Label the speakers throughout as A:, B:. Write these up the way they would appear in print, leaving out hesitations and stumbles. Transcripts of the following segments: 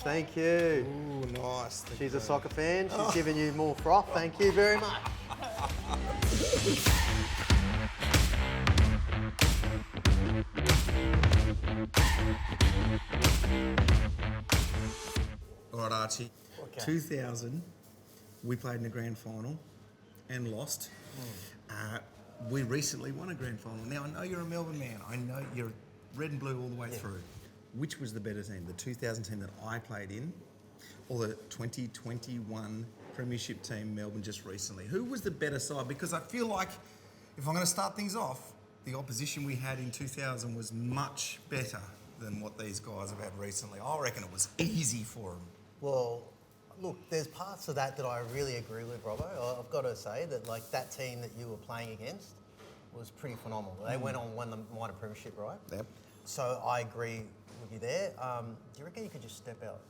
A: Thank you.
B: Ooh, nice.
A: She's a soccer fan. She's giving you more froth. Thank you very much.
B: All right, Archie.
A: Okay.
B: 2000, we played in the grand final and lost. We recently won a grand final. Now, I know you're a Melbourne man. I know you're red and blue all the way through. Which was the better team, the 2000 team that I played in or the 2021 Premiership team, Melbourne, just recently? Who was the better side? Because I feel like, if I'm going to start things off, the opposition we had in 2000 was much better than what these guys have had recently. I reckon it was easy for them.
C: Well, look, there's parts of that I really agree with, Robbo. I've got to say that, like, that team that you were playing against was pretty phenomenal. They went on, won the minor premiership, right?
B: Yep.
C: So I agree with you there. Do you reckon you could just step out?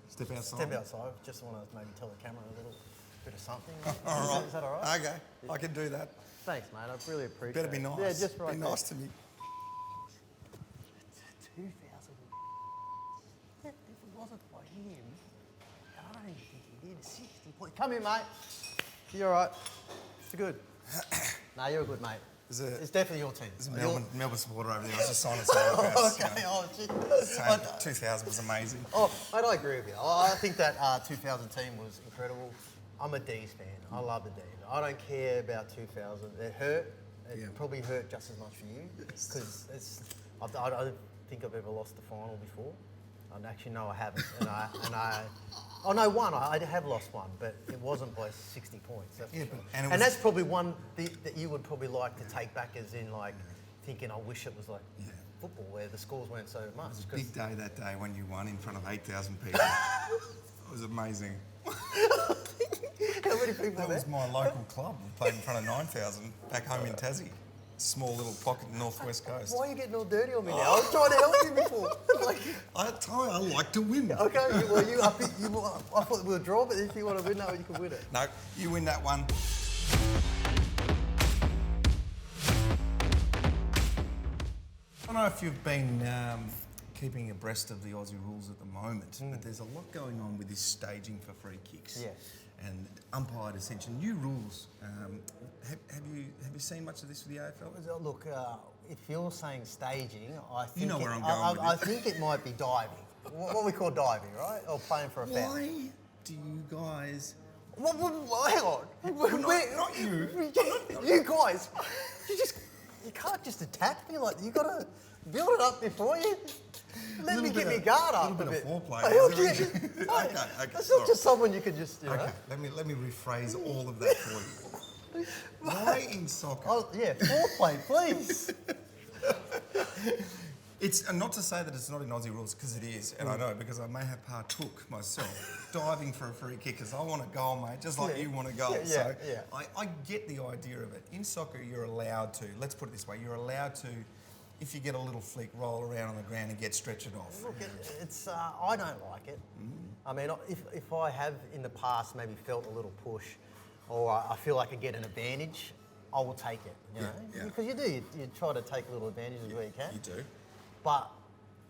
B: Step outside.
C: Step outside. Just want to maybe tell the camera a little bit of something.
B: All right.
C: Is that all right?
B: Okay, I can do that.
A: Thanks, mate. I really appreciate
B: Better be
A: it.
B: nice.
A: Yeah, just right
B: Be
A: there.
B: nice to me.
A: 2000. If it wasn't for him, I don't even think he did 60 points. Come here, mate. You all right? It's good. No, you're a good mate. It's definitely your team.
B: There's a Melbourne supporter over there. I was just signing some autographs.
C: Okay, oh, shit.
B: Saying 2000 was amazing.
C: Oh, mate, I agree with you. I think that 2000 team was incredible. I'm a D's fan. I love the D's. I don't care about 2000. It hurt. It probably hurt just as much for you because I don't think I've ever lost the final before. Actually, no, I haven't. Oh no, one. I have lost one, but it wasn't by 60 points. That's for sure. And that's probably one that you would probably like to take back, as in like thinking, I wish it was like football where the scores weren't so much.
B: It was a big day that day when you won in front of 8,000 people. It was amazing.
C: How many people
B: That
C: were
B: was
C: there?
B: my local club. We played in front of 9,000 back home in Tassie. Small little pocket in the northwest coast.
C: Why are you getting all dirty on me now? I was trying to help you before. Like,
B: I like to win.
C: okay, I thought we were draw, but if you want to win that, you can win it.
B: No, you win that one. I don't know if you've been keeping abreast of the Aussie rules at the moment, but there's a lot going on with this staging for free kicks.
C: Yes.
B: And umpire dissension, new rules. Have you seen much of this for the AFL?
C: Look, if you're saying staging, I think
B: know where I'm going with
C: I
B: it.
C: think it might be diving. What we call diving, right? Or playing for a foul.
B: Why do you guys?
C: Hang on.
B: Not you.
C: You guys, you can't just attack me like you got to build it up before you. Let me get my guard up a bit.
B: A little bit of foreplay.
C: Hey,
B: Is there
C: okay.
B: okay,
C: That's not
B: all
C: just someone you could just,
B: right. Okay, let me rephrase all of that for you. Why in soccer?
C: Oh, yeah, foreplay, please.
B: It's and not to say that it's not in Aussie rules, because it is, and I know because I may have partook myself diving for a free kick because I want a goal, mate, just like you want a goal. So I get the idea of it. In soccer, you're allowed to. Let's put it this way: you're allowed to. If you get a little flick, roll around on the ground and get stretched off.
C: Look, it's I don't like it. I mean, if I have in the past maybe felt a little push, or I feel like I get an advantage, I will take it. You know, because you do. You try to take little advantages where you can.
B: You do.
C: But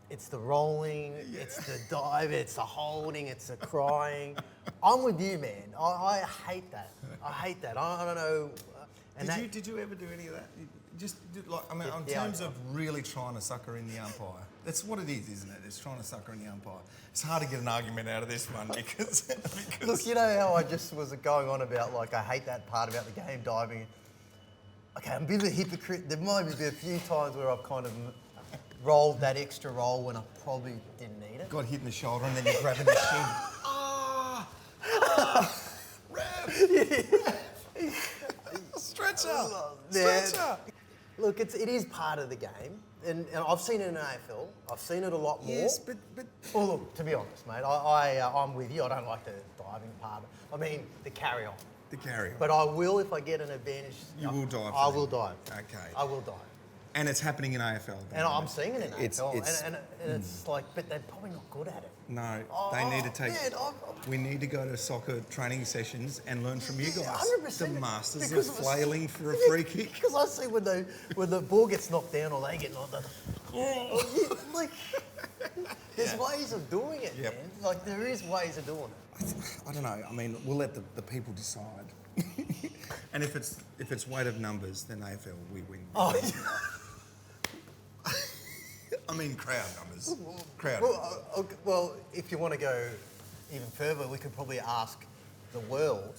C: it's the rolling, it's the dive, it's the holding, it's the crying. I'm with you, man. I hate that. I hate that. I don't know.
B: Did you ever do any of that? In terms of really trying to sucker in the umpire. That's what it is, isn't it? It's trying to sucker in the umpire. It's hard to get an argument out of this one because
C: Look, you know how I just was going on about, like, I hate that part about the game, diving. Okay, I'm a bit of a hypocrite. There might be a few times where I've kind of rolled that extra roll when I probably didn't need it.
B: got hit in the shoulder and then you're grabbing the shin. Stretcher! Stretcher!
C: Look, it is part of the game, and I've seen it in AFL. I've seen it a lot more.
B: Yes, but
C: Well, look, to be honest, mate, I'm with you. I don't like the diving part. I mean, the carry on.
B: the carry on.
C: But I will, if I get an advantage.
B: You will dive.
C: I will dive.
B: Okay.
C: I will dive.
B: And it's happening in AFL.
C: And I'm seeing it in AFL,
B: It's-
C: and it's like, but they're probably not good at it.
B: No, they need to take. We need to go to soccer training sessions and learn from you guys.
C: 100%.
B: The masters
C: Because
B: of
C: it was-
B: flailing for a free kick.
C: Because I see when the ball gets knocked down or they get knocked down, like There's ways of doing it,
B: Yep.
C: man. Like, there is ways of doing it.
B: I don't know. I mean, we'll let the people decide. And if it's weight of numbers, then AFL, we win.
C: Oh,
B: I mean, crowd numbers. Crowd.
C: well, if you want to go even further, we could probably ask the world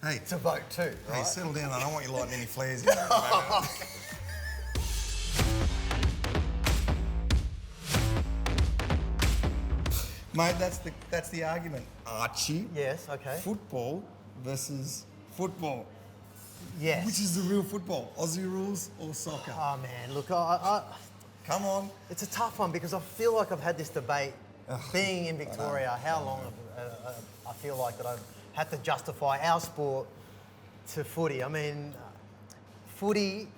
B: Hey,
C: to vote too, right?
B: hey, settle down. I don't want you lighting any flares in there at the moment. Mate, that's the argument, Archie.
C: Yes, okay.
B: Football versus football.
C: Yes.
B: Which is the real football? Aussie rules or soccer?
C: Oh, man, look,
B: Come on.
C: it's a tough one because I feel like I've had this debate being in Victoria, how long I feel like that I've had to justify our sport to footy. I mean, footy,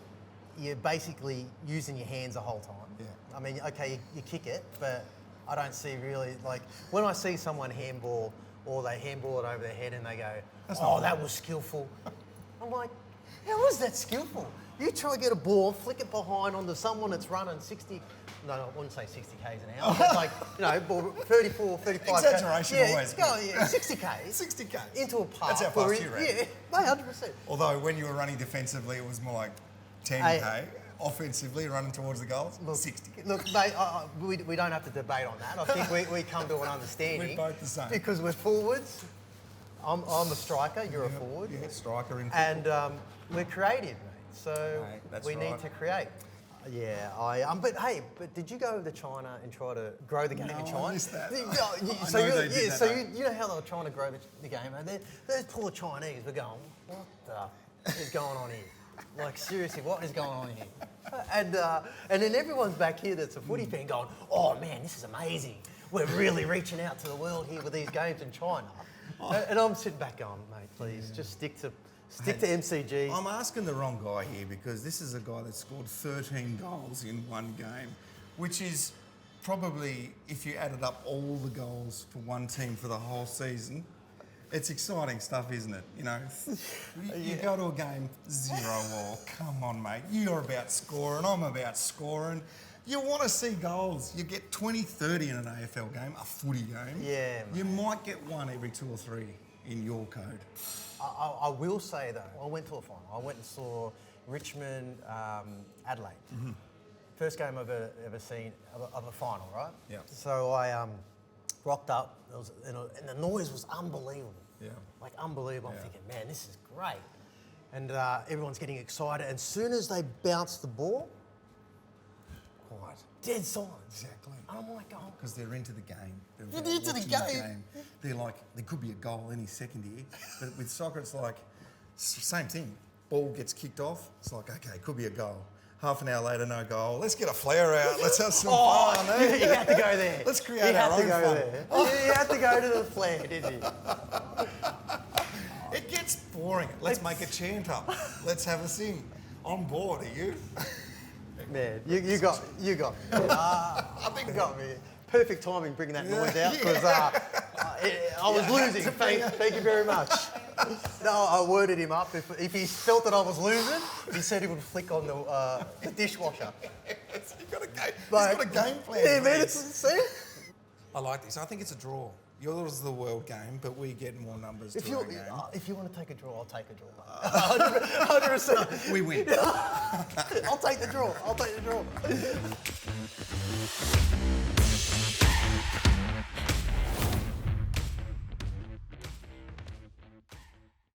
C: you're basically using your hands the whole time.
B: Yeah.
C: I mean, okay, you kick it, but I don't see really, like, when I see someone handball or they handball it over their head and they go, that was skillful. I'm like, how was that skillful? You try to get a ball, flick it behind onto someone that's running 60, no, I wouldn't say 60 Ks an hour, but like, 34, 35 Ks.
B: Exaggeration always.
C: Yeah, 60 Ks.
B: 60 Ks.
C: Into a park.
B: That's how fast you ran.
C: Yeah, mate, 100%.
B: Although when you were running defensively, it was more like 10K. Offensively, running towards the goals, 60.
C: Look, mate, we don't have to debate on that. I think we come to an understanding.
B: We're both the same.
C: Because we're forwards. I'm a striker, you're a forward.
B: Yeah, striker in
C: And we're creative, mate. So
B: Mate, that's
C: we need
B: right.
C: to create. Yeah, but hey, did you go to China and try to grow the game in China?
B: I missed that.
C: You know how they were trying to grow the game, mate? Those poor Chinese were going, what the is going on here? Like, seriously, what is going on here? And then everyone's back here that's a footy fan going, oh man, this is amazing. We're really reaching out to the world here with these games in China. And I'm sitting back going, mate, please, just stick to MCGs.
B: I'm asking the wrong guy here because this is a guy that scored 13 goals in one game, which is probably, if you added up all the goals for one team for the whole season, it's exciting stuff, isn't it? You know, you go to a game 0-all. Come on, mate. You're about scoring. I'm about scoring. You want to see goals. You get 20, 30 in an AFL game, a footy game.
C: Yeah, mate.
B: You might get one every 2 or 3 in your code.
C: I will say though, I went to a final. I went and saw Richmond, Adelaide. Mm-hmm. First game I've ever seen of a final, right?
B: Yeah.
C: So I rocked up, and the noise was unbelievable.
B: Yeah.
C: Like unbelievable. I'm
B: Yeah.
C: thinking, man, this is great. And everyone's getting excited. And as soon as they bounce the ball, quiet, dead silence.
B: Exactly.
C: And I'm like, oh,
B: Because they're into the game.
C: They're into the
B: watching
C: game.
B: They're like, there could be a goal any second here. But with soccer, it's like, same thing. Ball gets kicked off. It's like, okay, could be a goal. Half an hour later, no goal. Let's get a flare out. Let's have some fun. Eh?
C: you had to go there.
B: Let's create our own fun.
C: You had to go to the flare, didn't you?
B: It gets boring. Let's make a chant up. Let's have a sing. On board, are you?
C: Man, you got I think you got me. Perfect timing bringing that noise out because I was losing. Thank you very much. No, I worded him up. If he felt that I was losing, he said he would flick on the dishwasher.
B: He's got a game plan.
C: Yeah, man, see?
B: I like this. I think it's a draw. Yours is the world game, but we get more numbers
C: If
B: to
C: you
B: our game.
C: if you want to take a draw, I'll take a draw. 100%.
B: We win.
C: I'll take the draw.